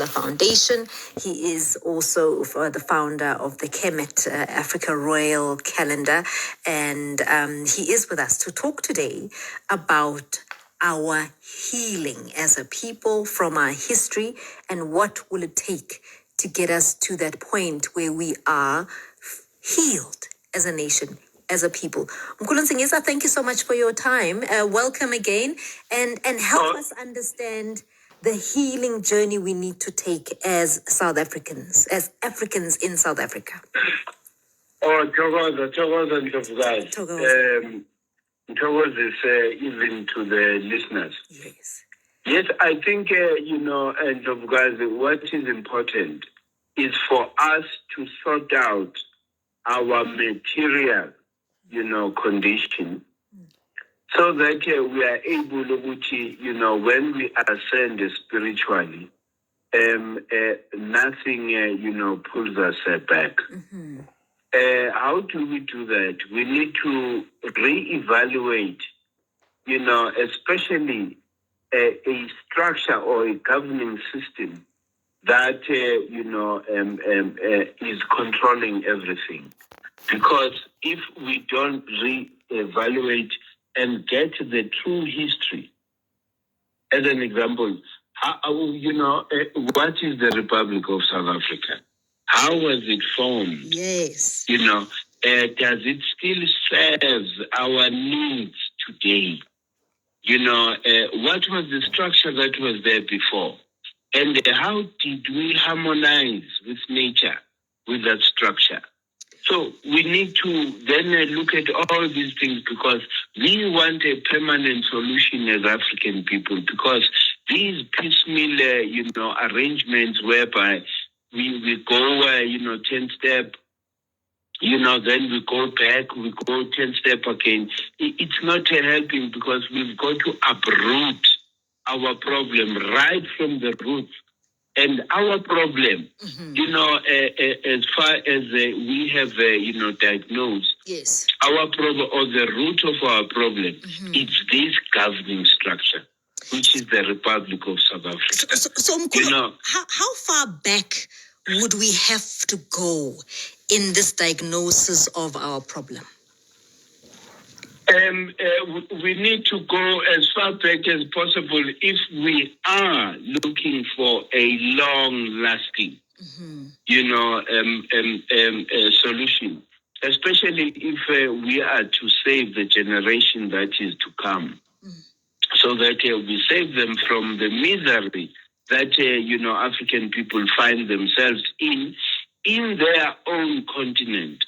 Foundation. He is also the founder of the Kemet Africa Royal Calendar, and he is with us to talk today about our healing as a people from our history and what will it take to get us to that point where we are healed as a nation, as a people. Mkhulu Nsingiza, thank you so much for your time. Welcome again, and help us understand the healing journey we need to take as South Africans, as Africans in South Africa. Thokoza Ndlovukazi. Thokoza even to the listeners. Yes. Yes, I think, Ndlovukazi, what is important is for us to sort out our material, condition, so that we are able to, when we ascend spiritually, nothing, pulls us back. Mm-hmm. How do we do that? We need to reevaluate, especially a structure or a governing system that, is controlling everything. Because if we don't reevaluate and get the true history, as an example, what is the Republic of South Africa? How was it formed? Yes. Does it still serve our needs today? What was the structure that was there before? And how did we harmonize with nature, with that structure? So we need to then look at all these things, because we want a permanent solution as African people, because these piecemeal, arrangements whereby we go, 10 step, then we go back, we go 10 step again. It's not helping, because we've got to uproot our problem right from the roots. And our problem, as far as we have, diagnosed, yes, our problem, or the root of our problem, it's this governing structure, which is the Republic of South Africa. So Mkhulu, how far back would we have to go in this diagnosis of our problem? We need to go as far back as possible if we are looking for a long-lasting, solution, especially if we are to save the generation that is to come, so that we save them from the misery that, African people find themselves in their own continent.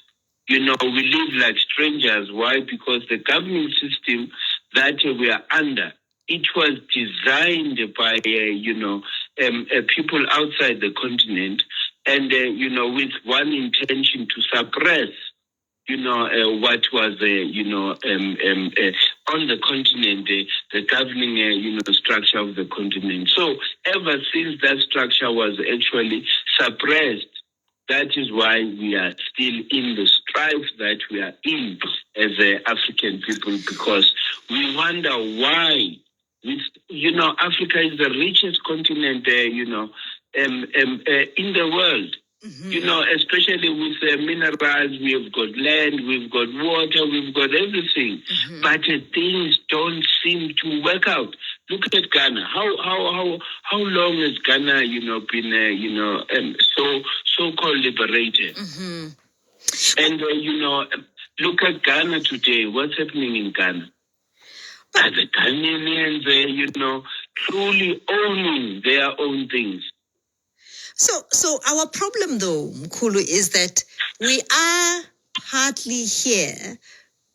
We live like strangers. Why? Because the governing system that we are under, it was designed by, people outside the continent, and, with one intention to suppress, what was, on the continent, the governing, structure of the continent. So ever since that structure was actually suppressed, that is why we are still in the strife that we are in as African people, because we wonder why. Africa is the richest continent, in the world. Especially with minerals, we've got land, we've got water, we've got everything. But things don't seem to work out. Look at Ghana. How long has Ghana, been, so-called liberated? And, look at Ghana today. What's happening in Ghana? Are the Ghanaians, truly owning their own things? So our problem, though, Mkhulu, is that we are hardly here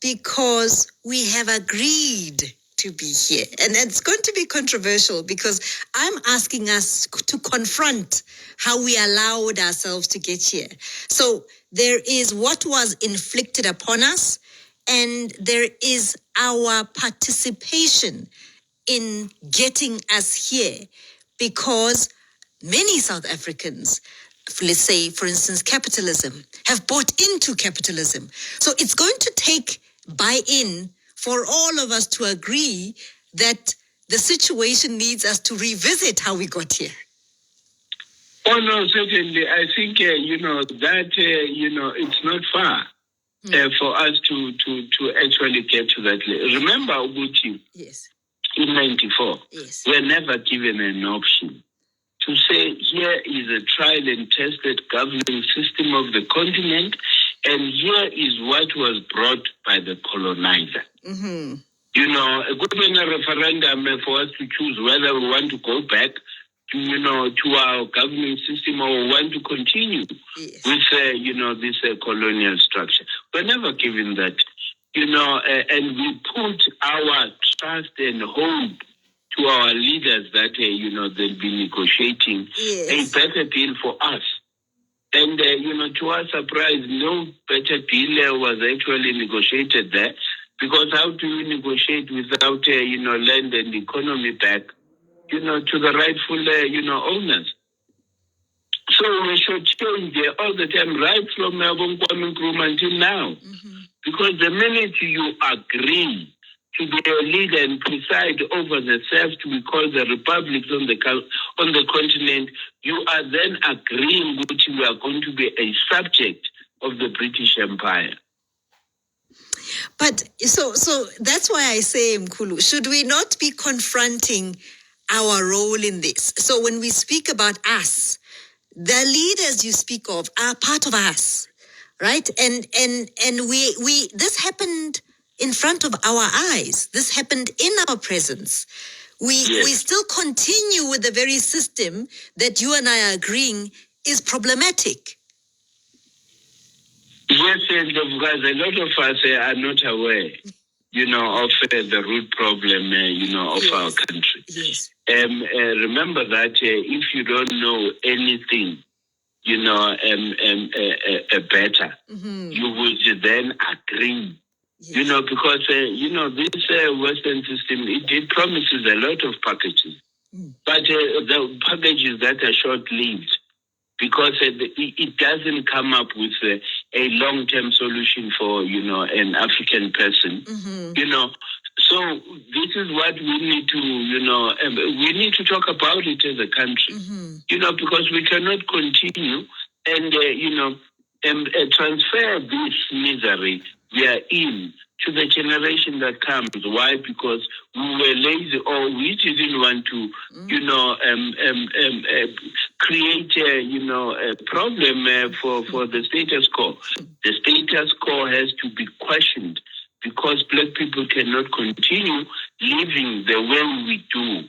because we have agreed to be here. And it's going to be controversial, because I'm asking us to confront how we allowed ourselves to get here. So there is what was inflicted upon us, and there is our participation in getting us here, because many South Africans, let's say, for instance, capitalism, have bought into capitalism. So it's going to take buy-in for all of us to agree that the situation needs us to revisit how we got here. Oh, no, certainly. I think, that, it's not far for us to actually get to that. Remember, Uguchi, Yes. in 94, Yes. we're never given an option to say, here is a tried and tested governing system of the continent, and here is what was brought by the colonizer. Mm-hmm. A good referendum for us to choose whether we want to go back to our governing system or we want to continue with, this colonial structure. We're never given that, and we put our trust and hope to our leaders that, they'll be negotiating a better deal for us. And, to our surprise, no better deal was actually negotiated there, because how do you negotiate without, land and economy back, to the rightful, owners? So we should change all the time, right from Nkrumah until now. Mm-hmm. Because the minute you agree to be a leader and preside over the theft we call the republics on the continent, you are then agreeing that you are going to be a subject of the British Empire. But so that's why I say, Mkhulu, should we not be confronting our role in this? So when we speak about us, the leaders you speak of are part of us, right? And we this happened in front of our eyes. This happened in our presence. We still continue with the very system that you and I are agreeing is problematic. Yes, and because a lot of us are not aware, of the root problem, of our country. Yes. Remember that if you don't know anything, better, you would then agree. Because, this Western system, it promises a lot of packages. But the packages that are short-lived, because it doesn't come up with a long-term solution for, an African person. So this is what we need to, we need to talk about it as a country, because we cannot continue and, transfer this misery we are in to the generation that comes. Why? Because we were lazy, or we didn't want to, create, a problem for the status quo. The status quo has to be questioned, because Black people cannot continue living the way we do.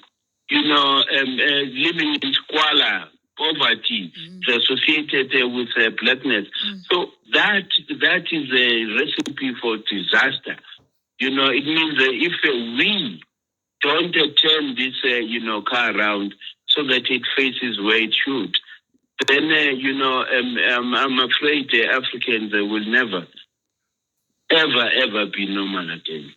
Living in squalor, poverty, associated with blackness. So that is a recipe for disaster. It means that if we don't turn this, car around so that it faces where it should, then, I'm afraid Africans will never, ever be normal again.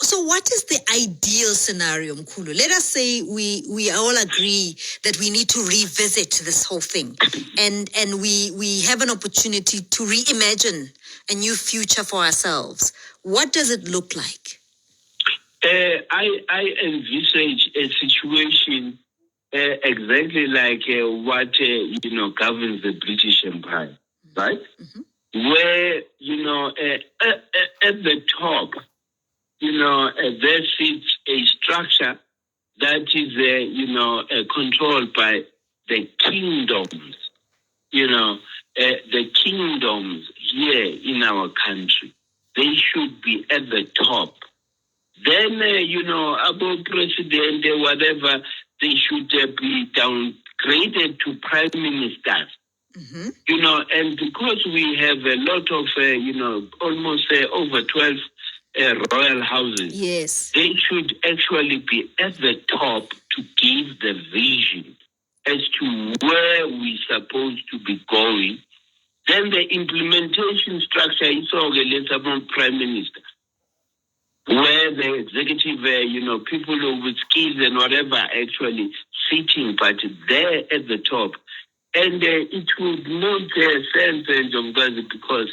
So what is the ideal scenario, Mkhulu? Let us say we all agree that we need to revisit this whole thing, and we have an opportunity to reimagine a new future for ourselves. What does it look like? I envisage a situation exactly like what governs the British Empire, right? Where at the top, there sits a structure that is controlled by the kingdoms. The kingdoms here in our country, they should be at the top. Then, about president, whatever, they should be downgraded to prime ministers. And because we have a lot of, almost over 12 royal houses, yes, they should actually be at the top to give the vision as to where we're supposed to be going. Then the implementation structure is organized about prime minister, where the executive, people with skills and whatever actually sitting, but they're at the top. And it would make sense, because,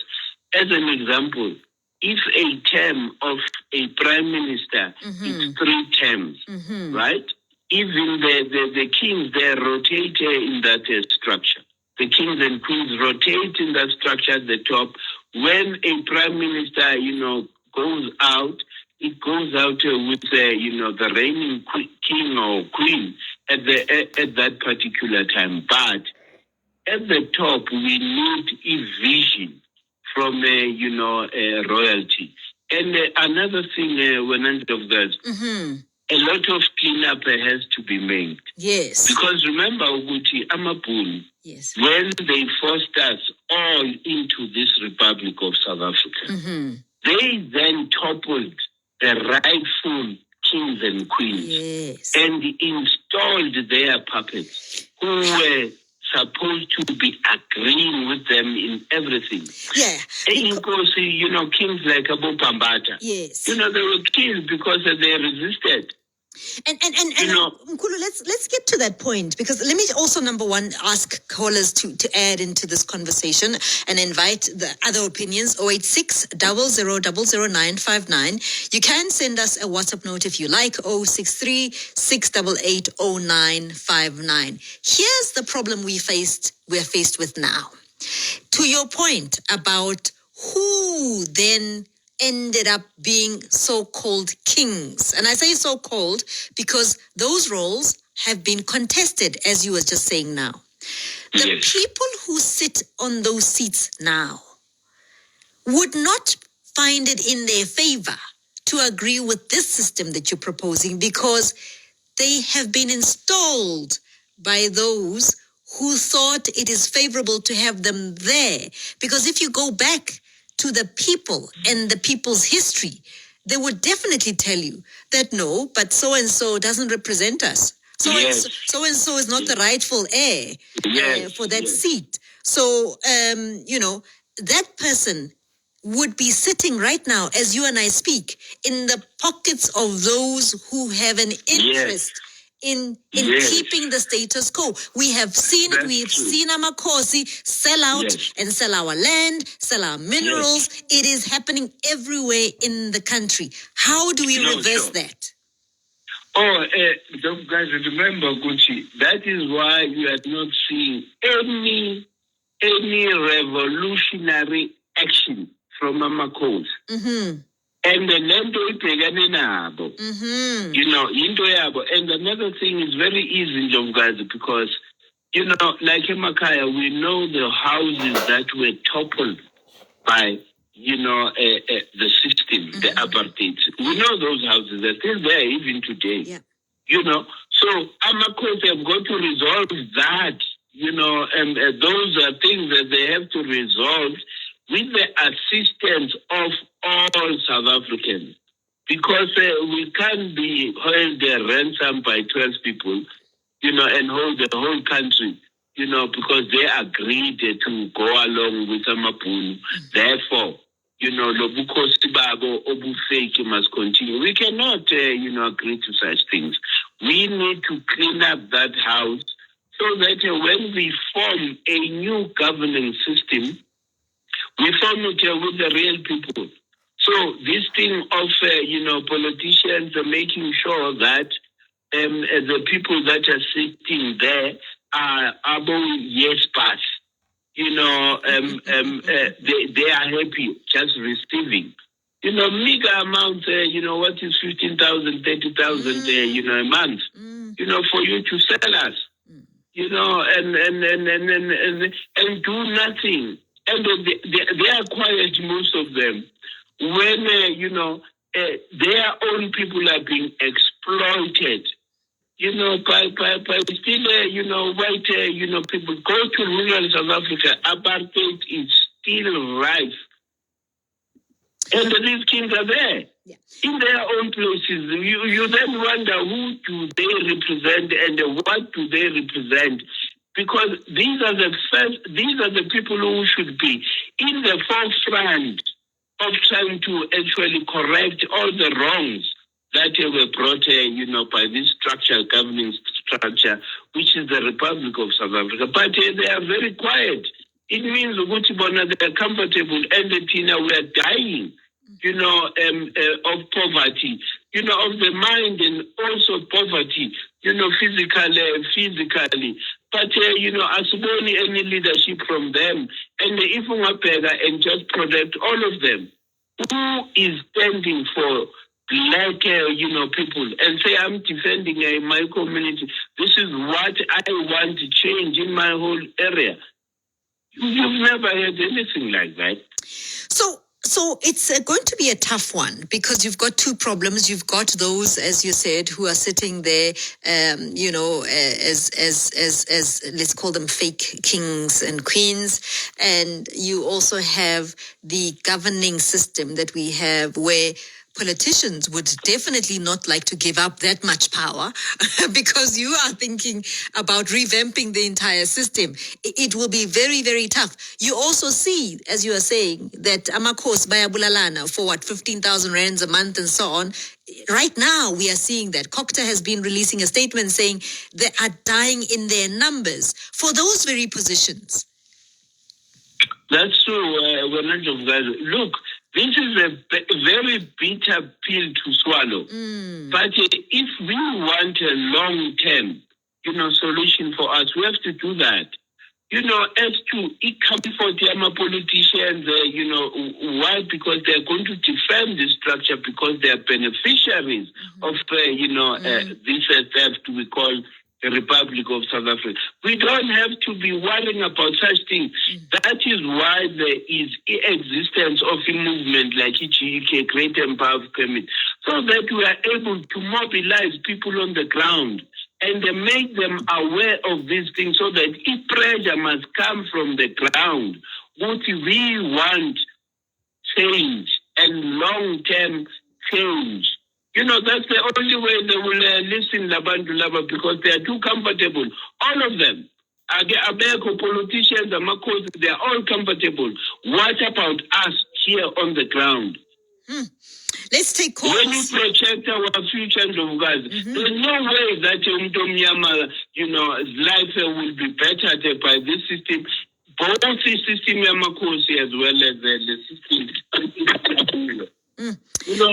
as an example, if a term of a prime minister is 3 terms, right? even the kings, they rotate in that structure. The kings and queens rotate in that structure at the top. When a prime minister, goes out, it goes out with, the reigning king or queen at that particular time. But at the top, we need a vision from, royalty. And another thing, when end of that, a lot of cleanup has to be made. Yes. Because remember, Uguti, Amapun, yes, when they forced us all into this Republic of South Africa, they then toppled the rightful kings and queens, yes, and installed their puppets who were supposed to be agreeing with them in everything. Yeah. Because, kings like Abu Pambata, yes, they were killed because they resisted. And Mkhulu, let's get to that point, because let me also, number one, ask callers to add into this conversation and invite the other opinions. 086 000959. You can send us a WhatsApp note if you like. 063 688 0959. Here's the problem we're faced with now. To your point about who then ended up being so-called kings. And I say so-called because those roles have been contested, as you were just saying now. The people who sit on those seats now would not find it in their favor to agree with this system that you're proposing, because they have been installed by those who thought it is favorable to have them there. Because if you go back to the people and the people's history, they would definitely tell you that no, but so-and-so doesn't represent us. So-and-so is not the rightful heir for that seat. So, that person would be sitting right now, as you and I speak, in the pockets of those who have an interest in keeping the status quo. We have seen it. We've seen Amakosi sell out and sell our land, sell our minerals. It is happening everywhere in the country. How do we reverse that? Guys, remember, Gucci, that is why you are not seeing any revolutionary action from Amakosi. And the land ibhekane nabo. Into yabo. And another thing is very easy, guys, because, like Emakaya, we know the houses that were toppled by, the system, the apartheid. We know those houses. They're still there even today. Yeah. So Amakosi have got to resolve that, and those are things that they have to resolve with the assistance of all South Africans, because we can't be held ransom by 12 people, and hold the whole country, because they agreed to go along with Amapunu. Therefore, Lobukosi Babo, Obufeki must continue. We cannot, agree to such things. We need to clean up that house so that when we form a new governing system, we form it with the real people. So this thing of, politicians are making sure that the people that are sitting there are able, yes, pass. They are happy just receiving. Meager amounts, what is 15,000, 30,000, a month, for you to sell us, and do nothing. And they are quiet, most of them, when, their own people are being exploited, by still, white, people. Go to rural South Africa, apartheid is still rife. And these kings are there. Yeah. In their own places. You then wonder, who do they represent and what do they represent? Because these are the people who should be in the forefront of trying to actually correct all the wrongs that were brought, by this governing structure, which is the Republic of South Africa. But they are very quiet. It means they are comfortable, and we are dying, of poverty, of the mind, and also poverty, physically. But, asiboni any leadership from them. And if ungabheka and just protect all of them, who is standing for black, people and say, I'm defending my community. This is what I want to change in my whole area. You've never heard anything like that. So it's going to be a tough one because you've got two problems. You've got those, as you said, who are sitting there, as let's call them fake kings and queens, and you also have the governing system that we have where politicians would definitely not like to give up that much power because you are thinking about revamping the entire system. It will be very, very tough. You also see, as you are saying, that amakhosi bayabulalana for 15,000 rands a month and so on. Right now, we are seeing that. Cocta has been releasing a statement saying they are dying in their numbers for those very positions. That's true, Look, this is a very bitter pill to swallow. But if we want a long-term, solution for us, we have to do that. As to comfort politicians, why? Because they're going to defend the structure because they are beneficiaries of, this theft we call the Republic of South Africa. We don't have to be worrying about such things. That is why there is existence of a movement like GK, Great and Powerful Community, so that we are able to mobilize people on the ground and make them aware of these things so that if pressure must come from the ground, what we want change and long-term change. That's the only way they will listen Labantu Laba because they are too comfortable. All of them. Abeko politicians, Amakhosi, they are all comfortable. What about us here on the ground? Let's take calls. When we project our future, there's no way that life will be bettered by this system. Both the system Yamakhosi as well as the system. So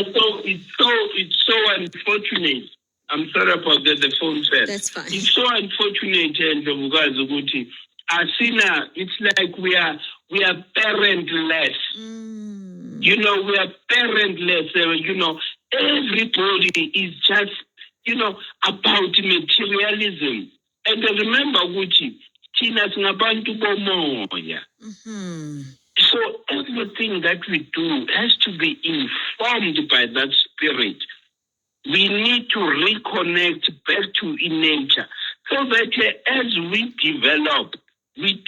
it's so unfortunate. I'm sorry about that. The phone fell. That's fine. It's so unfortunate, and Asina, it's like we are parentless. We are parentless. Everybody is just about materialism. And remember, Gucci, Tina Singabantu Bomoya. So everything that we do has to be informed by that spirit. We need to reconnect back to in nature so that as we develop, with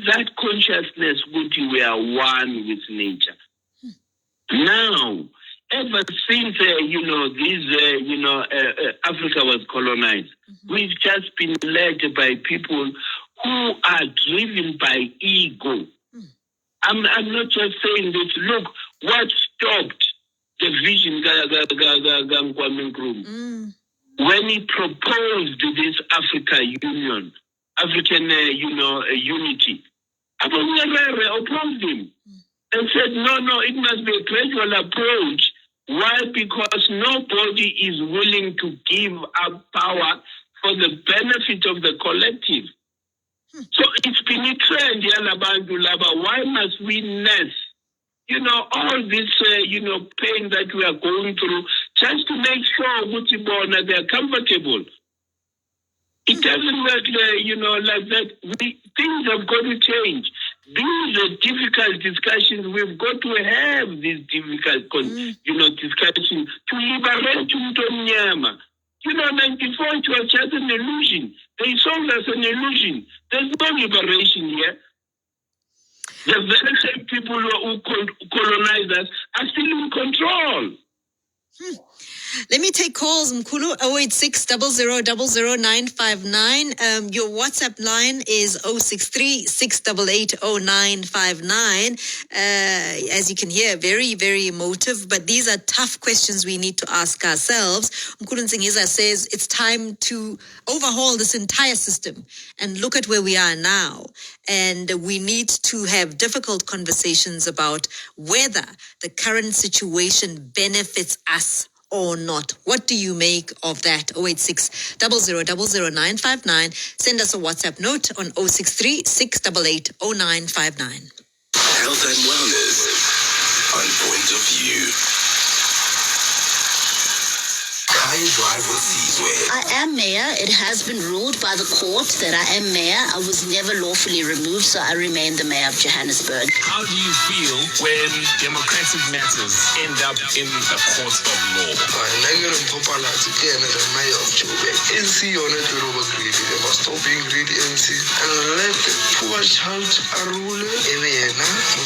that consciousness, we are one with nature. Now, ever since, Africa was colonized, we've just been led by people who are driven by ego. I'm not just saying this. Look, what stopped the vision when he proposed this African Union, African unity? Abonyamere opposed him and said, no, it must be a gradual approach. Why? Because nobody is willing to give up power for the benefit of the collective. So it's been a trend, why must we nurse, all this, pain that we are going through, just to make sure they are comfortable. It doesn't work, like that. Things have got to change. These are difficult discussions. We've got to have these difficult, discussions to liberate Mnyama. 94, it was just an illusion. They sold us an illusion. There's no liberation here. The very same people who colonized us are still in control. Let me take calls, Mkhulu, 086 00 00959. Your WhatsApp line is 063 688 0959. As you can hear, very, very emotive, but these are tough questions we need to ask ourselves. Mkhulu Nsingiza says it's time to overhaul this entire system and look at where we are now. And we need to have difficult conversations about whether the current situation benefits us or not? What do you make of that? 086 00 959. Send us a WhatsApp note on 063 688 0959. Health and wellness on Point of View. Kaya Drive with Sizwe. I am mayor. It has been ruled by the court that I am mayor. I was never lawfully removed, so I remain the mayor of Johannesburg. How do you feel when democratic matters end up in the courts of law? They must stop being greedy MC and let the poor child rule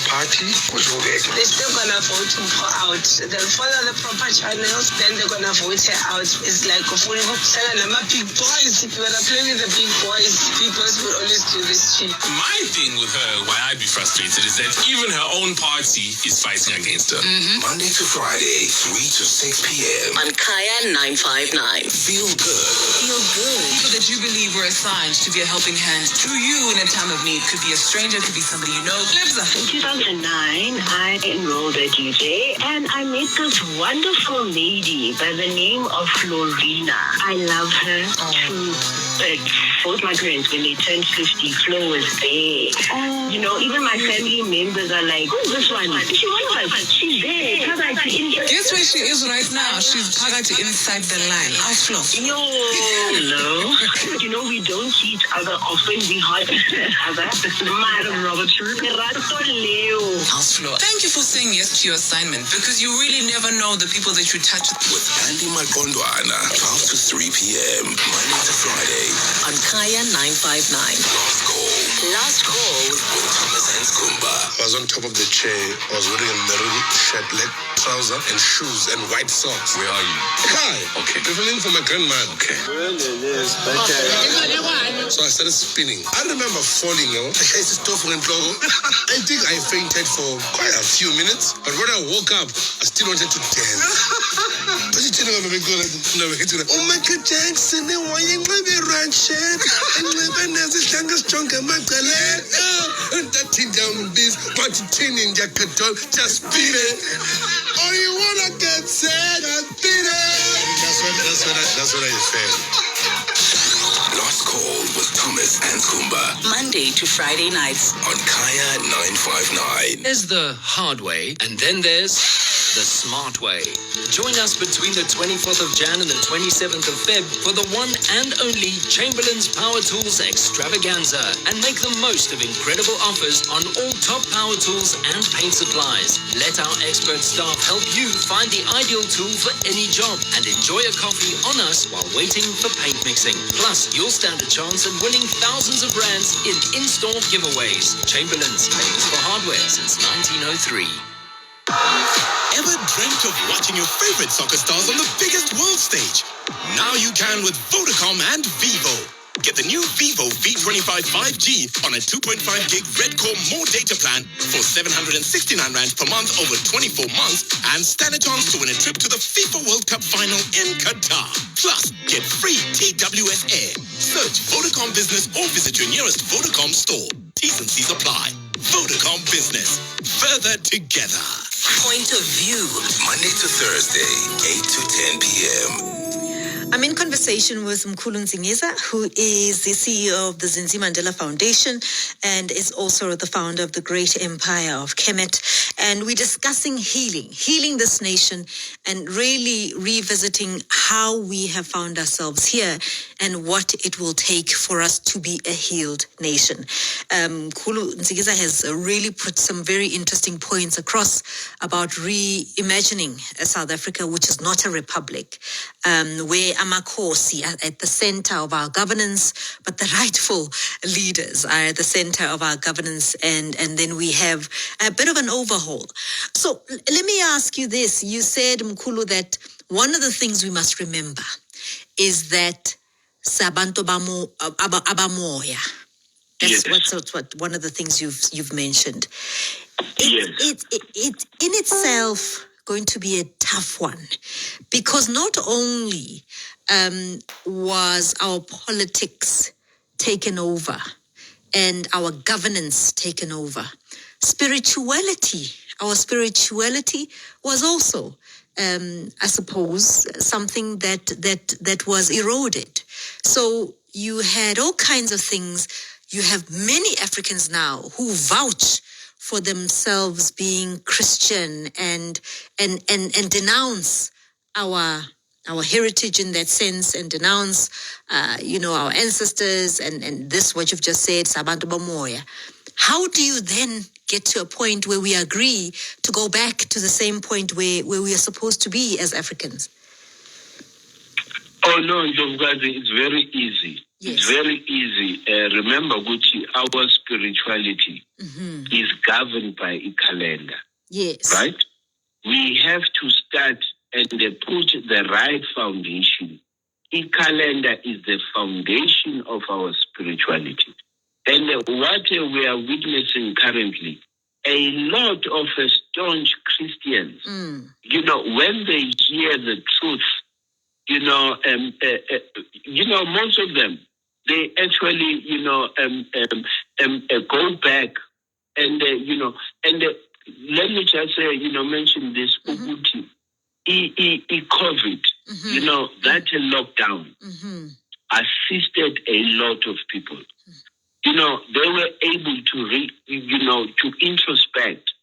party. They're still gonna vote her out. They'll follow the proper channels, then they're gonna vote her out. It's like a full big boys. If you wanna play with the big boys, people will always do this shit. My thing with her, why I'd be frustrated, is that even her own party is fighting against her. Monday to Friday, 3 to 6 p.m. On Kaya 959. Feel good. Feel good. People that you believe were assigned to be a helping hand to you in a time of need. Could be a stranger, could be somebody you know. In 2009, I enrolled at UJ and I met this wonderful lady by the name of Florina. I love her both my parents, when they turned 50, Flo was there. You know, even my family members are like, who's this one? She was like, she's there. Guess where she is right now? She's parked inside the line. House Flo. Yo, hello. You know, we don't see each other often. We hardly see each other. Madam Roberts. House Flo. Thank you for saying yes to your assignment, because you really never know the people that you touch. With Andy Makondwana, 12 to 3 p.m. Monday to Friday. On Kaya 959. Last call with Thomas and Skumba. I was on top of the chair. I was wearing a maroon shirt, leg trouser, and shoes and white socks. Where are you? Hi. Okay. Traveling for my grandma. Okay. So I started spinning. I remember falling, I think I fainted for quite a few minutes, but when I woke up, I still wanted to dance. Oh, Michael Jackson, why you maybe ranching? And living as a younger, stronger, Magdalene. And that thing down this, but it's in your control, just beat it. Oh, you wanna get sad? Just beat it. That's what I felt. Last call with Thomas and Skumba. Monday to Friday nights. On Kaya 959. There's the hard way, and then there's the smart way. Join us between the 24th of Jan and the 27th of Feb for the one and only Chamberlain's Power Tools Extravaganza, and make the most of incredible offers on all top power tools and paint supplies. Let our expert staff help you find the ideal tool for any job, and enjoy a coffee on us while waiting for paint mixing. Plus, you'll stand a chance at winning thousands of rands in in-store giveaways. Chamberlain's, paints for hardware since 1903. Ever dreamt of watching your favorite soccer stars on the biggest world stage? Now you can with Vodacom and Vivo. Get the new Vivo V25 5G on a 2.5 gig Red Core More data plan for 769 Rand per month over 24 months, and stand a chance to win a trip to the FIFA World Cup final in Qatar. Plus, get free TWS Air. Search Vodacom Business or visit your nearest Vodacom store. T's and C's apply. Vodacom Business. Further together. Point of View. Monday to Thursday, 8 to 10 p.m. I'm in conversation with Mkhulu Nsingiza, who is the CEO of the Zinzi Mandela Foundation and is also the founder of the great empire of Kemet. And we're discussing healing this nation, and really revisiting how we have found ourselves here and what it will take for us to be a healed nation. Mkhulu Nsingiza has really put some very interesting points across about reimagining South Africa, which is not a republic, where Amakhosi are at the center of our governance, but the rightful leaders are at the center of our governance, and then we have a bit of an overhaul. So let me ask you this. You said, Mkhulu, that one of the things we must remember is that Sabantu abamoya. That's what one of the things you've mentioned. It's in itself going to be a tough one, because not only was our politics taken over and our governance taken over, our spirituality was also I suppose, something that was eroded. So you had all kinds of things. You have many Africans now who vouch for themselves being Christian and denounce our heritage in that sense, and denounce our ancestors and this what you've just said, Sabantu Bamoya. How do you then get to a point where we agree to go back to the same point where we are supposed to be as Africans? Oh no, Ndlovukazi, it's very easy. Yes. It's very easy. Remember, Gucci, our spirituality is governed by a calendar. Yes. Right? We have to start and put the right foundation. A calendar is the foundation of our spirituality. And what we are witnessing currently, a lot of staunch Christians, when they hear the truth, most of them, they actually, go back and, let me just say, mention this, COVID, that lockdown assisted a lot of people. They were able to to introspect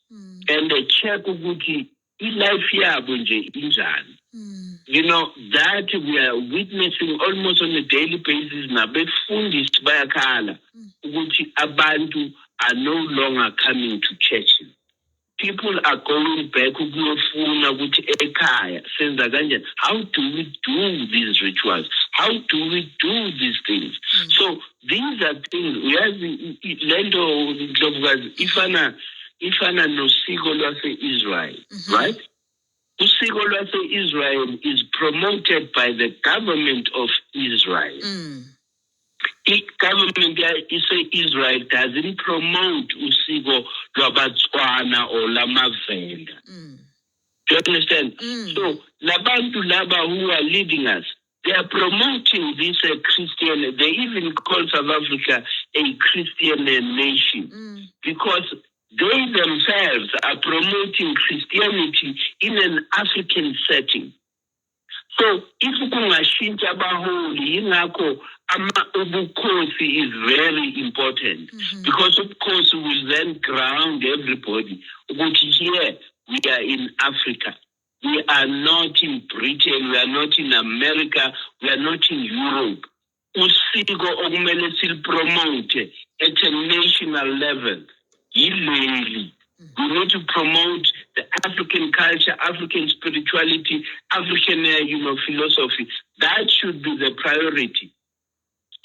and check ukuthi life yabo nje injani. That we are witnessing almost on a daily basis. Nabefundisi bayakhala ukuthi abantu are no longer coming to churches. People are going back ukuyofuna ukuthi ekhaya senza kanjani. How do we do these rituals? How do we do these things? So these are things. Uyazi lento Ndlovukazi ifana nosiko lwase-Israel, right? Usiko lwase-Israel is promoted by the government of Israel. The government Israel doesn't promote usiko lwabaTswana or lamavenda. Do you understand? So labantu laba who are leading us, they are promoting this Christian. They even call South Africa a Christian nation because they themselves are promoting Christianity in an African setting. So if kungashintsha abaholi, ingakho ubukhosi is very important because ubukhosi will then ground everybody. Here we are in Africa. We are not in Britain. We are not in America. We are not in Europe. Usiko okumele silpromote at a national level. Illegally. We need to promote the African culture, African spirituality, African, philosophy. That should be the priority.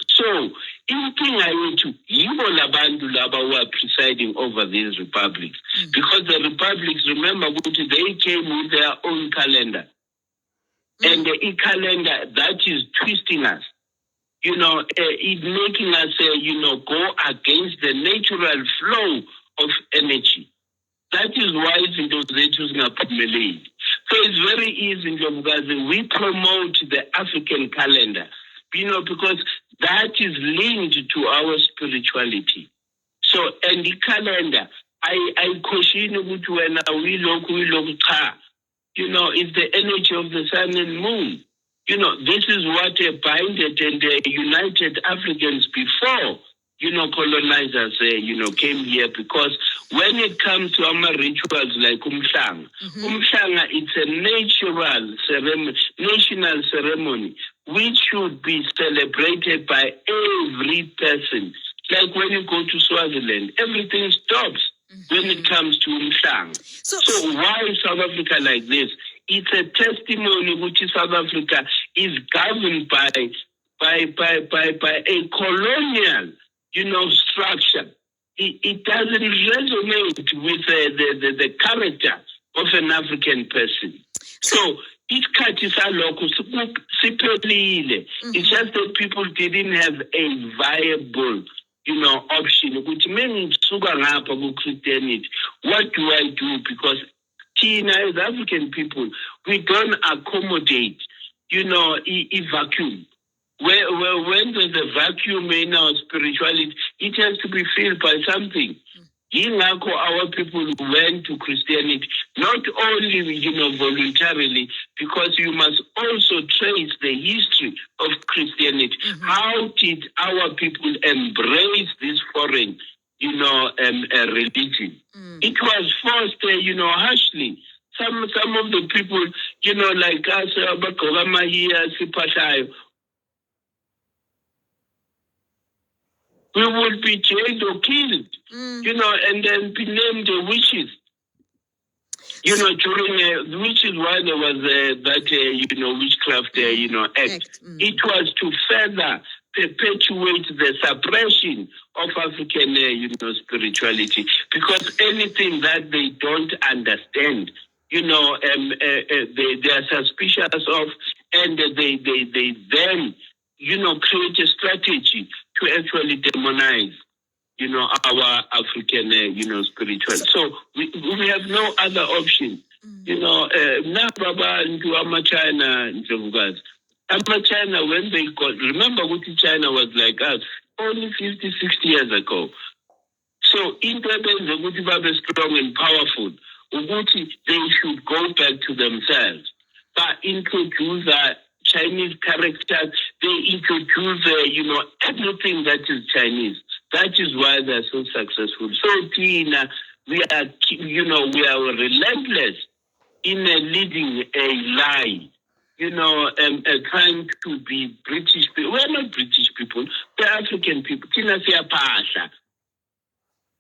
So, anything I want to, labantu laba who are presiding over these republics, because the republics, remember, they came with their own calendar, and the calendar that is twisting us. It making us, go against the natural flow of energy. That is why those issues are pummeled. So it's very easy, because we promote the African calendar, because that is linked to our spirituality. So, and the calendar, I question which when we look, is the energy of the sun and moon. This is what binded and united Africans before, colonizers, came here, because when it comes to our rituals like Umhlanga, it's a national ceremony, which should be celebrated by every person. Like when you go to Swaziland, everything stops when it comes to Umhlanga. So why is South Africa like this? It's a testimony which South Africa is governed by a colonial, structure. It doesn't resonate with the character of an African person. So it's just that people didn't have a viable, option. What do I do? Because as African people, we don't accommodate, a vacuum. When there's a vacuum in our spirituality, it has to be filled by something. Our people went to Christianity Not only, voluntarily, because you must also trace the history of Christianity. How did our people embrace this foreign, religion? It was forced, harshly. Some of the people, like us, we would be jailed or killed, and then be named witches. During, which is why there was that, witchcraft, act. It was to further perpetuate the suppression of African, spirituality, because anything that they don't understand, they are suspicious of, and they then, create a strategy to actually demonize, our African, spiritual. So we have no other option. China, when they got, remember what China was like us only 50, 60 years ago. So independence, Uguti strong and powerful. Uguti, they should go back to themselves. But introduce Chinese characters, they introduce, everything that is Chinese. That is why they're so successful. So, Tina, we are relentless in leading a lie. Trying to be British people. We're not British people, we're African people. Tina siya pasha.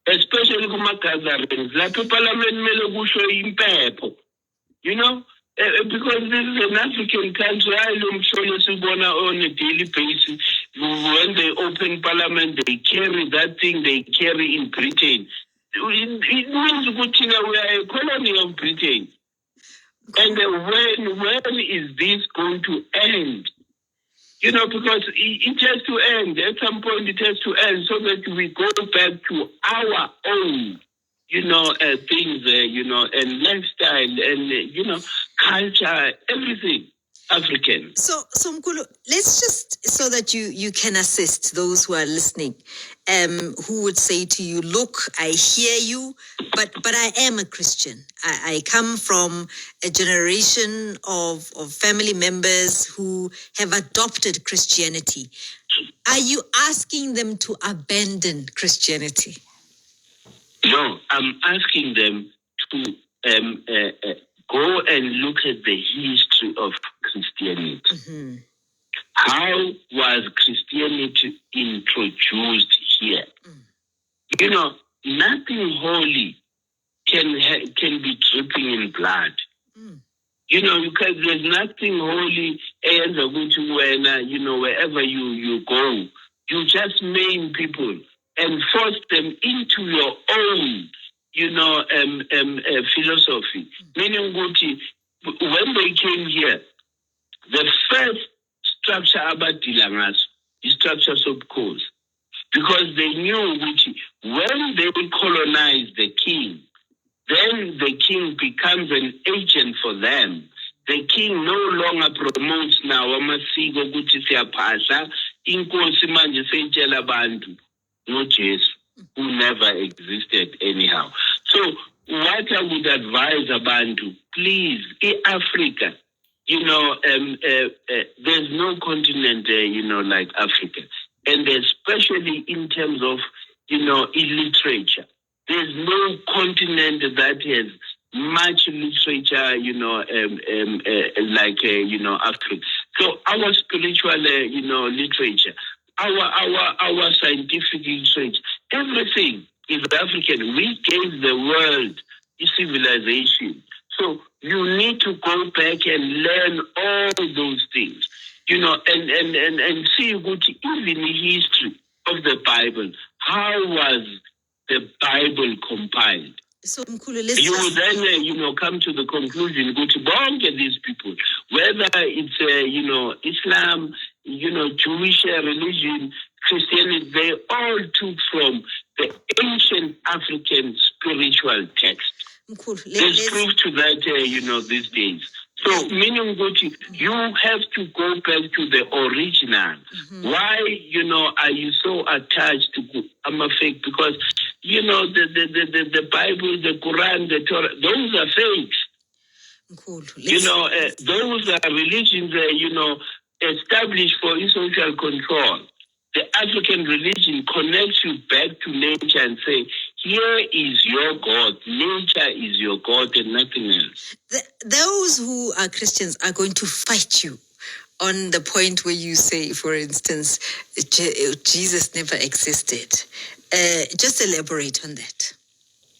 Especially kuma gatherings. La parliament melokusho impepo. Because this is an African country, I'm sure on a daily basis. When they open parliament, they carry that thing they carry in Britain. It means we are a colony of Britain. And when is this going to end? Because it has to end. At some point, it has to end so that we go back to our own, things, and lifestyle and, culture, everything African. So Mkhulu, let's just, so that you can assist those who are listening, who would say to you, look, I hear you, but I am a Christian. I come from a generation of family members who have adopted Christianity. Are you asking them to abandon Christianity? No, I'm asking them to go and look at the history of Christianity. Mm-hmm. How was Christianity introduced here? Nothing holy can be dripping in blood. Because there's nothing holy, wherever you go, you just maim people and force them into your own, philosophy. Meaning, when they came here, the first structure about Dilangas is structures of cause. Because they knew when they colonize the king, then the king becomes an agent for them. The king no longer promotes now amasiko ukuthi siyapahla inkosi manje seyitshela abantu no Jesus who never existed anyhow. So what I would advise abantu, please, in Africa, there's no continent like Africa, and especially in terms of in literature. There's no continent that has much literature, like Africa. So our spiritual, literature, our scientific literature, everything is African. We gave the world civilization. So you need to go back and learn all those things, and see even the history of the Bible. How was the Bible compiled? So Mkhulu, you will then, come to the conclusion, go to bonk these people, whether it's, Islam, Jewish religion, Christianity, they all took from the ancient African spiritual text. Mkhulu, there's proof to that, these days. So, meaning, you have to go back to the original. Mm-hmm. Why, are you so attached to Amafake? Because you know, the Bible, the Quran, the Torah, those are fakes. Mkhulu, You know, those are religions, you know, established for social control. The African religion connects you back to nature and say, here is your God. Nature is your God and nothing else. Those who are Christians are going to fight you on the point where you say, for instance, Jesus never existed. Just elaborate on that.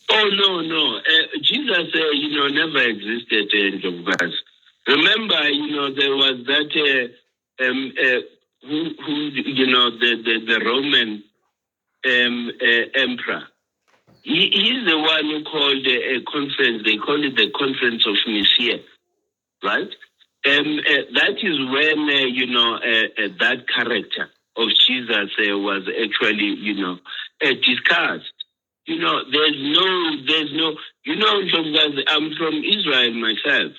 Oh, no. Jesus, you know, never existed in the verse. Remember, you know, there was that, who you know, the Roman emperor. He's the one who called a conference. They call it the Conference of Nicaea, right? That is when, you know, that character of Jesus was actually, you know, discussed. You know, there's no, you know, I'm from Israel myself.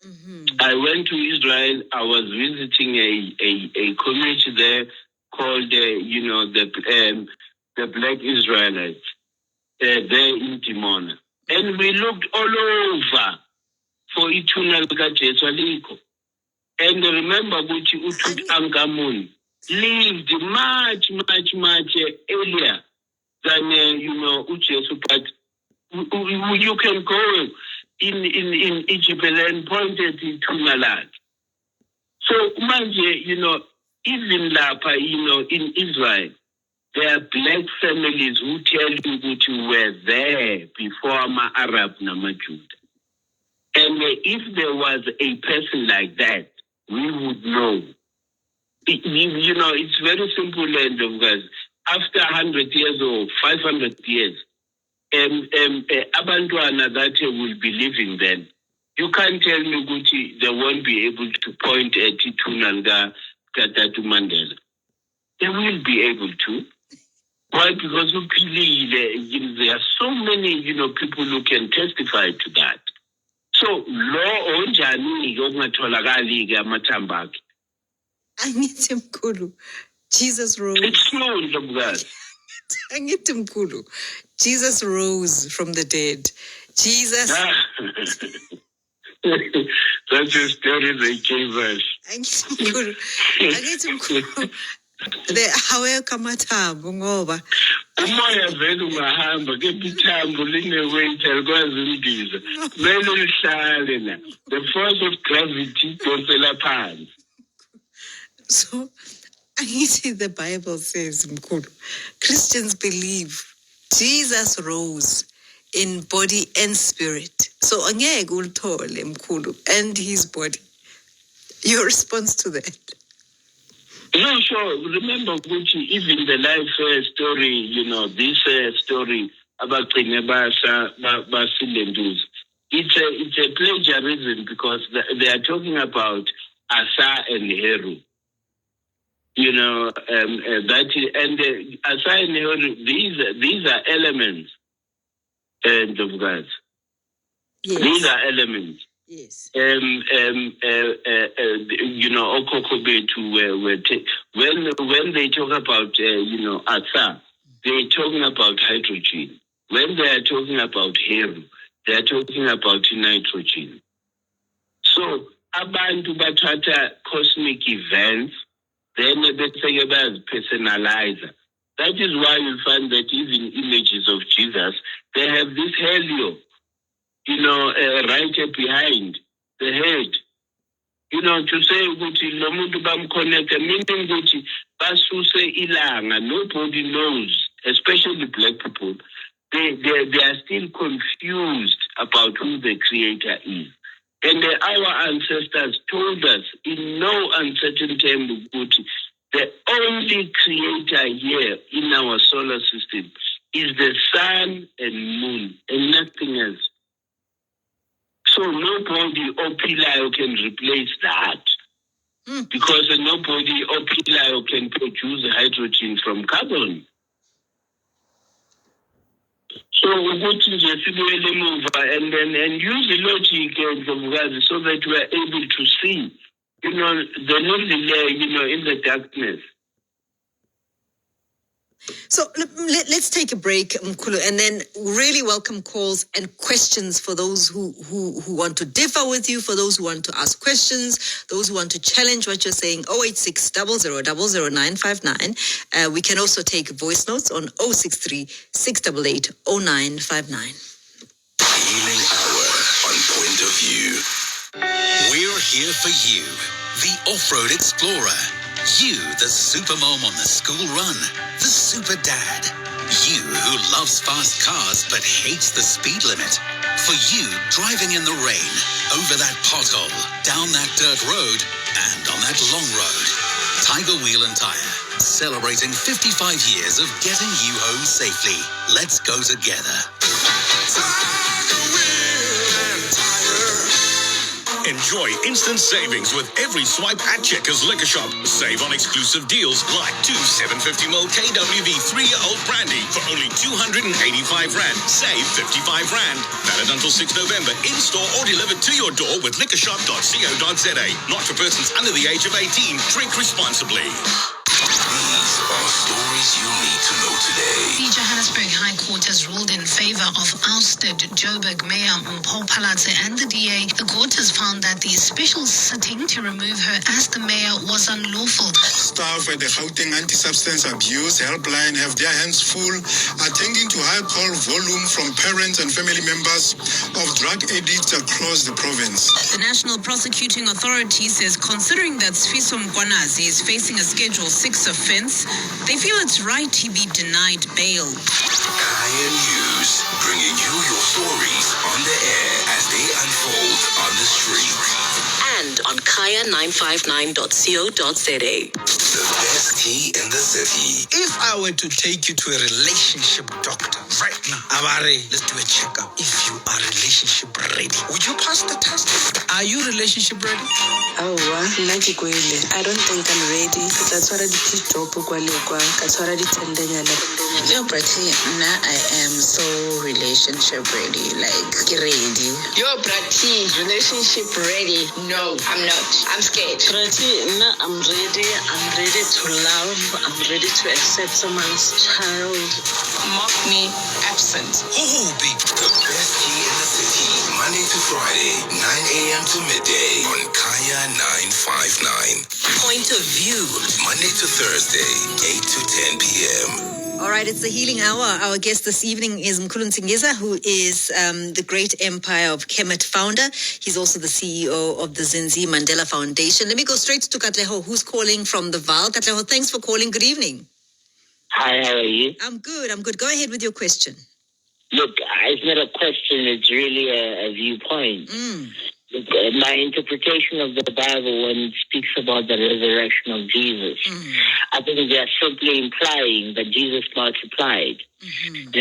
Mm-hmm. I went to Israel. I was visiting a community there called, you know, the Black Israelites there in Dimona. And we looked all over for eternal Jesu Aliko. And remember, Gucci Utut Angamun lived much earlier than, you know, Ujesu. But you can go in Egypt and point at Tunaland. So, manje, you know, even Lapa, you know, in Israel, there are black families who tell you that you were there before my Arab Nama Judah. And if there was a person like that, we would know. You know, it's very simple, and guys. After 100 years or 500 years, Abantwana that will be living then, you can't tell me Gucci they won't be able to point at Tunanga Katatu Mandela. They will be able to. Why? Because there are so many, you know, people who can testify to that. So, law onjani yokungatholakali ke amathamba akhe. Angithi Mkhulu, Jesus rose. It's slow, Ndlovukazi. Angithi Mkhulu, Jesus rose from the dead. Jesus. That's a story they gave us. Angithi Mkhulu. Hawe kamathambo ngoba umoya vele ungahamba kephi ithambo lineweight alikwazi ukundiza kumele lihlale la. The force of gravity donsela phansi. So angithi the Bible says, Mkhulu, Christians believe Jesus rose in body and spirit. So angeke ulithole Mkhulu and his body. Your response to that? No, sure. Remember, Gucci, even the life story, you know, this story about Basilendus, it's a plagiarism because they are talking about Asa and Heru. You know, Asa and Heru, these are elements of God. Yes. These are elements. Yes. You know, Okokobetu when they talk about you know, Asa, they're talking about hydrogen. When they are talking about Heru, they are talking about nitrogen. So abantu bathatha cosmic events, then they personalizer. That is why you find that even images of Jesus, they have this helio, you know, right behind the head. You know, to say ukuthi lo muntu bamconnecta, meaning ukuthi basuse ilanga, nobody knows, especially black people. They are still confused about who the creator is. And our ancestors told us in no uncertain term ukuthi the only creator here in our solar system is the sun and moon and nothing else. So nobody ophilayo can replace that. Because nobody ophilayo can produce hydrogen from carbon. So ukuthi nje sibuyele emuva and use the logic so that we are able to see, you know, the lonely layer, you know, in the darkness. So let's take a break, Mkhulu, and then really welcome calls and questions for those who want to differ with you, for those who want to ask questions, those who want to challenge what you're saying. 086 00 00959. We can also take voice notes on 063 688 0959. Healing Hour on Point of View. We're here for you, the off-road explorer. You, the super mom on the school run. The super dad. You who loves fast cars but hates the speed limit. For you, driving in the rain, over that pothole, down that dirt road, and on that long road. Tiger Wheel and Tire, celebrating 55 years of getting you home safely. Let's go together. Enjoy instant savings with every swipe at Checkers Liquor Shop. Save on exclusive deals like 2 750ml KWV 3-year-old brandy for only 285 Rand. Save 55 Rand. Valid until 6 November. In-store or delivered to your door with liquorshop.co.za. Not for persons under the age of 18. Drink responsibly. These are stories you need to know today. The Johannesburg High Court has ruled in favor of ousted Joburg Mayor Mkhulu and the DA. The court has found that the special sitting to remove her as the mayor was unlawful. Staff at the Gauteng Anti-Substance Abuse Helpline have their hands full attending to high call volume from parents and family members of drug addicts across the province. The National Prosecuting Authority says considering that Sfiso Mkhwanazi is facing a Schedule 6 offense, they feel it's right he be denied bail. Kaya News, bringing you your stories on the air as they unfold on the street. And on kaya959.co.za. The best tea in the city. If I were to take you to a relationship doctor right now, Amare, let's do a checkup. If you are relationship ready, would you pass the test? Are you relationship ready? I don't think I'm ready. That's what I did. That's what I did. Yo, Brati, now I am so relationship ready. Like, ready. Yo, Brati, relationship ready. No, I'm not. I'm scared. Brati, now I'm ready. I'm ready to love. I'm ready to accept someone's child. Mock me absent. Oh, babe. The best tea in the city. Monday to Friday, 9 a.m. to midday on Kaya 959. Point of View. Monday to Thursday, 8 to 10 p.m. All right, it's the Healing Hour. Our guest this evening is Mkhulu Nsingiza, who is the Great Empire of Kemet founder. He's also the CEO of the Zinzi Mandela Foundation. Let me go straight to Katleho, who's calling from the Val. Katleho, thanks for calling. Good evening. Hi, how are you? I'm good. Go ahead with your question. Look, it's not a question, it's really a viewpoint. Look, my interpretation of the Bible when it speaks about the resurrection of Jesus, I think they are simply implying that Jesus multiplied. If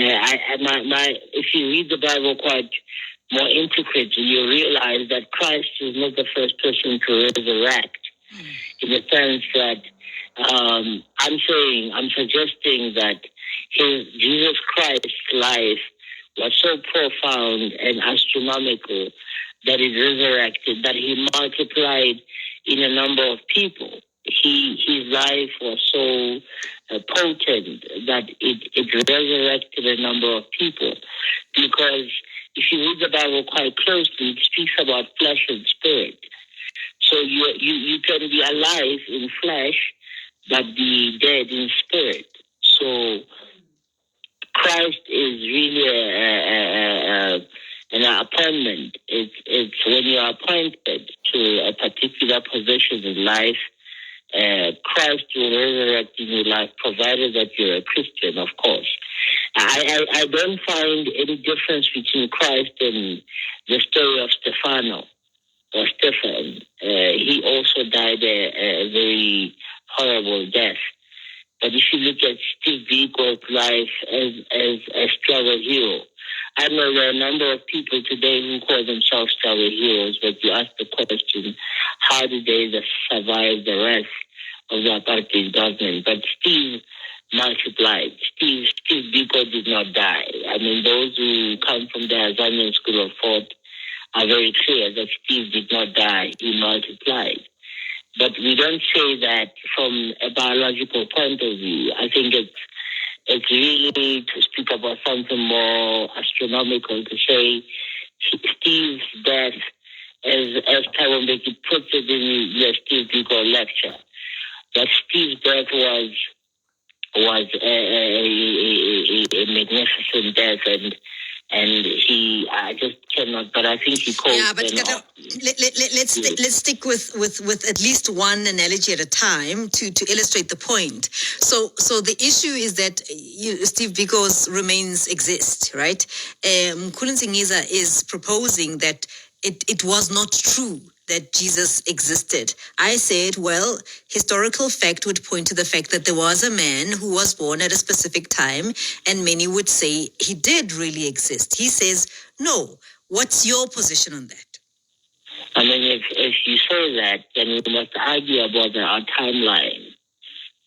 you read the Bible quite more intricately, you realize that Christ is not the first person to resurrect, in the sense that I'm suggesting that Jesus Christ's life was so profound and astronomical that it resurrected, that he multiplied in a number of people. His life was so potent that it resurrected a number of people. Because if you read the Bible quite closely, it speaks about flesh and spirit. So you can be alive in flesh, but be dead in spirit. So Christ is really an appointment. It's when you are appointed to a particular position in life, Christ will resurrect in your life, provided that you're a Christian, of course. I don't find any difference between Christ and the story of Stefano or Stephen. He also died a very horrible death. But if you look at Steve Biko's life as a struggle hero, I know there are a number of people today who call themselves struggle heroes, but you ask the question, how did they survive the rest of the apartheid government? But Steve multiplied. Steve Biko did not die. I mean, those who come from the Azanian school of thought are very clear that Steve did not die. He multiplied. But we don't say that from a biological point of view. I think really to speak about something more astronomical, to say Steve's death, as Tawambeki puts it in your Steve Biko lecture, that Steve's death was a magnificent death, and he, I just cannot, but I think he called. Yeah, but let's stick with at least one analogy at a time to illustrate the point. So the issue is that Steve Biko's remains exist, right? Mkhulu Nsingiza is proposing that it was not true that Jesus existed. I said, well, historical fact would point to the fact that there was a man who was born at a specific time, and many would say he did really exist. He says, no. What's your position on that? I mean, if you say that, then we must argue about our timeline,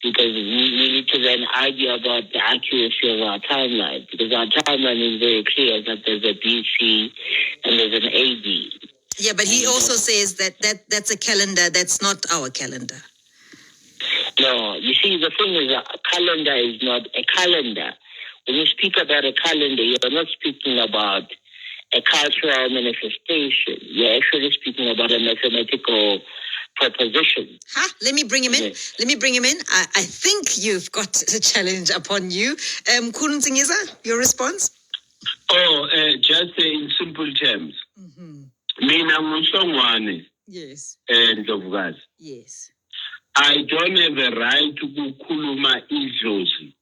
because we need to then argue about the accuracy of our timeline, because our timeline is very clear that there's a BC and there's an AD. Yeah, but he also says that's a calendar that's not our calendar. No, you see, the thing is, a calendar is not a calendar. When you speak about a calendar, you're not speaking about a cultural manifestation. You're actually speaking about a mathematical proposition. Let me bring him in. Let me bring him in. I think you've got a challenge upon you. Mkhulu Nsingiza, your response? Just in simple terms. Mina ngusongwane. Yes. Ndlovukazi. Yes. I don't have a right to kukhuluma idlozi.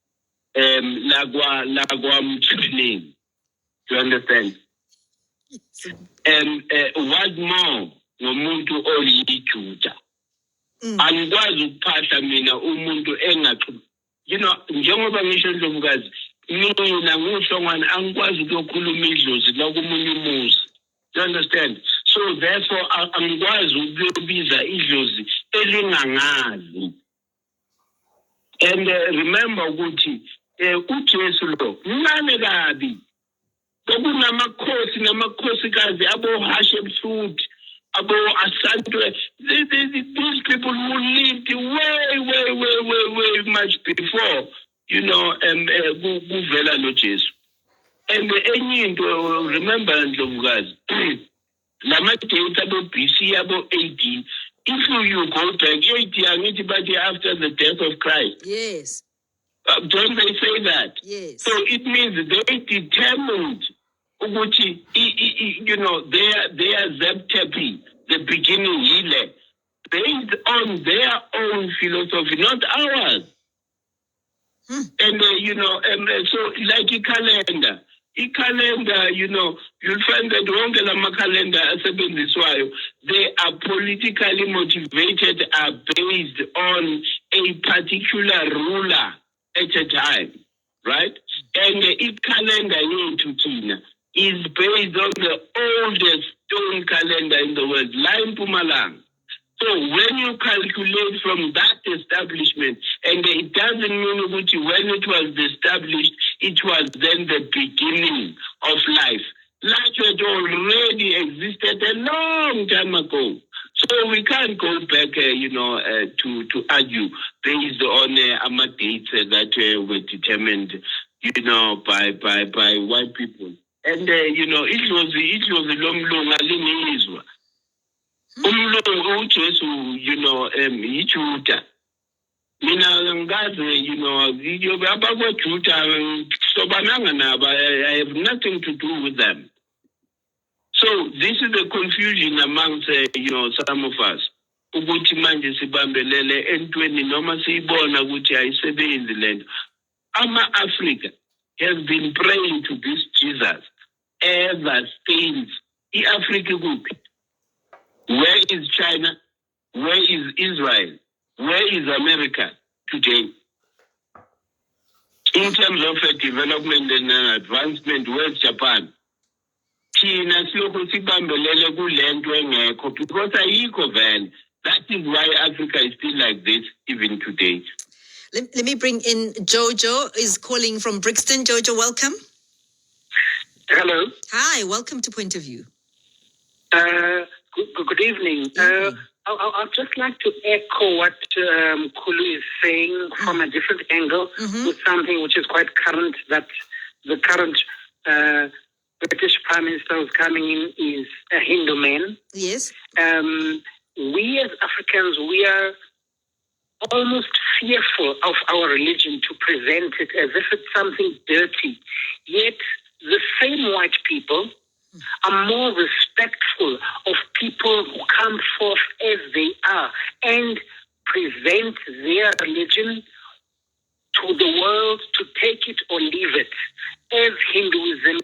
Lagwa mthini. You understand? What more ngomuntu oyijuda? Angikwazi ukuphahla mina umuntu engaxu. You know, njengoba ngisho Ndlovukazi, mina ngusongwane angikwazi ukukhuluma idlozi la kumunye umuzi. You understand? So therefore, angikwazi ukubiza idlozi elingangazi. And remember ukuthi uJesu lo mncane kabi. Namakosikazi abo Hatshepsut, abo Asantwe. These people who lived way much before, you know, kuvela lo Jesu. And enye into, remember Ndlovukazi, lama dates abo BC, abo AD. If you go back, but after the death of Christ. Yes. Don't they say that? Yes. So it means they determined, you know, their Zeptepi, the beginning, based on their own philosophy, not ours. And, you know, so like a calendar, you know, you'll find that they are politically motivated, are based on a particular ruler at a time, right? And the calendar is based on the oldest stone calendar in the world, Line Pumalang. So when you calculate from that establishment, and it doesn't mean when it was established, it was then the beginning of life. Life had already existed a long time ago. So we can't go back, you know, to argue based on dates that were determined, you know, by white people. And, you know, it was a long uJesu, you know, iJuda. Mina ngazi, you know, I have nothing to do with them. So this is the confusion amongst, you know, some of us. Ukuthi manje sibambelele entweni noma siyibona ukuthi ayisebenzi lento. Ama-Africa has been praying to this Jesus ever since. I-Africa kuphi? Where is China? Where is Israel? Where is America today? In terms of development and advancement, where's Japan? China because ayikho vele. That is why Africa is still like this even today. Let me bring in Jojo, is calling from Brixton. Jojo, welcome. Hello. Hi, welcome to Point of View. Good evening. I'd just like to echo what Mkhulu is saying from a different angle, with something which is quite current, that the current British Prime Minister who's coming in is a Hindu man. Yes. We as Africans, we are almost fearful of our religion to present it as if it's something dirty. Yet the same white people are more respectful of people who come forth as they are and present their religion to the world to take it or leave it, as Hinduism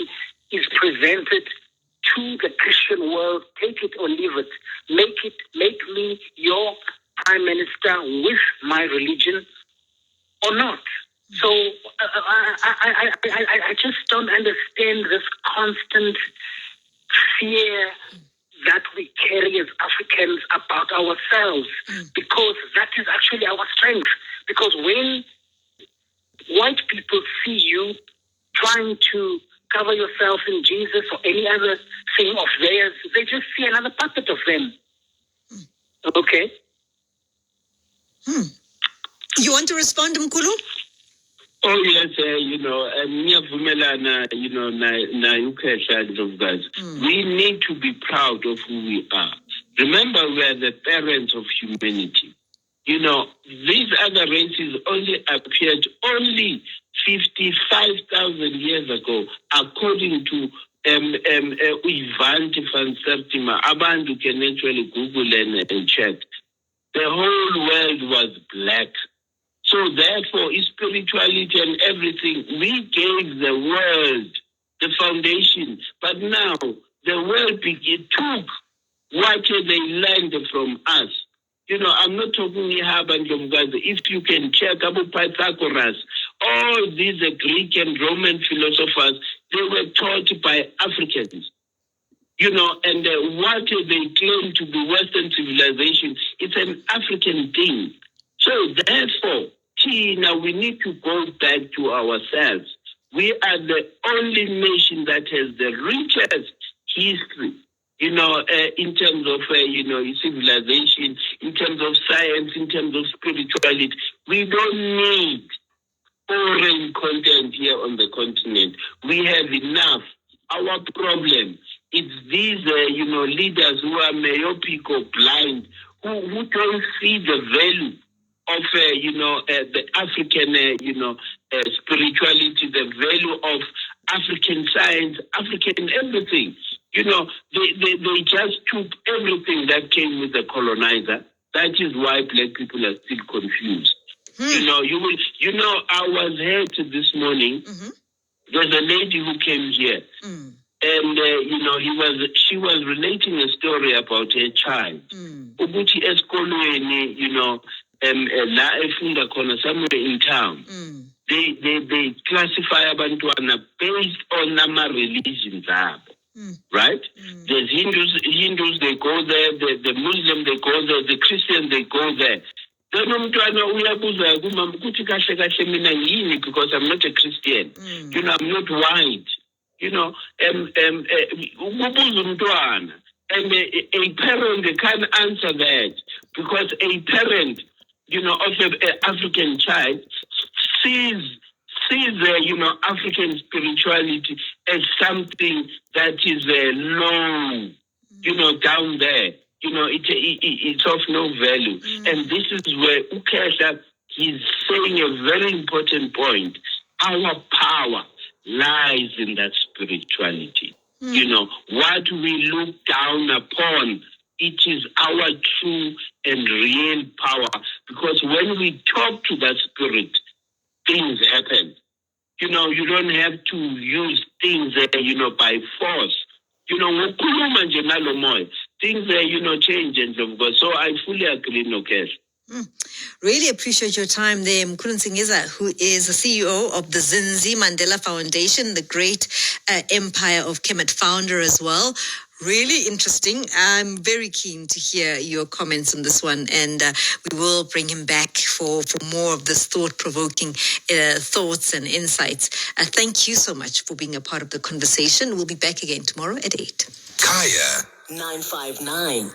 is presented to the Christian world. Take it or leave it. Make me your prime minister with my religion or not. So I just don't understand this constant fear that we carry as Africans about ourselves, because that is actually our strength. Because when white people see you trying to cover yourself in Jesus or any other thing of theirs, they just see another puppet of them. Okay? You want to respond, Mkhulu? Oh yes, niyavumelana, na ukhehla Ndlovukazi. We need to be proud of who we are. Remember, we are the parents of humanity. These other races only appeared only 55,000 years ago, according to Ivan van Sertima. Abantu can actually Google and check. The whole world was black. So therefore, spirituality and everything, we gave the world the foundation. But now, the world took what they learned from us. I'm not talking here, if you can check about Pythagoras, all these Greek and Roman philosophers, they were taught by Africans. And what they claim to be Western civilization, it's an African thing. So therefore, now we need to go back to ourselves. We are the only nation that has the richest history, in terms of, civilization, in terms of science, in terms of spirituality. We don't need foreign content here on the continent. We have enough. Our problem is these, leaders who are myopic or blind, who don't see the value of, the African, spirituality, the value of African science, African everything. They just took everything that came with the colonizer. That is why black people are still confused. I was here this morning. There's a lady who came here. And, she was relating a story about her child. Ubuti eskolweni, la efunda khona somewhere in town. They classify abantwana based on nama religions zabo. Right? There's Hindus, they go there. The Muslim, they go there. The Christians, they go there. Then umntwana uyabuza kumama ukuthi kahle kahle mina yini, because I'm not a Christian. I'm not white. Ubuza umntwana. And a parent, they can't answer that, because a parent, of an African child sees African spirituality as something that is low, down there. It's of no value. And this is where Ukesha is saying a very important point. Our power lies in that spirituality. What we look down upon, it is our true and real power. Because when we talk to that spirit, things happen. You don't have to use things, by force. Things, change and so forth. So I fully agree, Nokesh. Really appreciate your time there, Mkhulu Nsingiza, who is the CEO of the Zinzi Mandela Foundation, the great empire of Kemet founder as well. Really interesting. I'm very keen to hear your comments on this one, and we will bring him back for more of this thought-provoking thoughts and insights. Thank you so much for being a part of the conversation. We'll be back again tomorrow at 8. Kaya 959.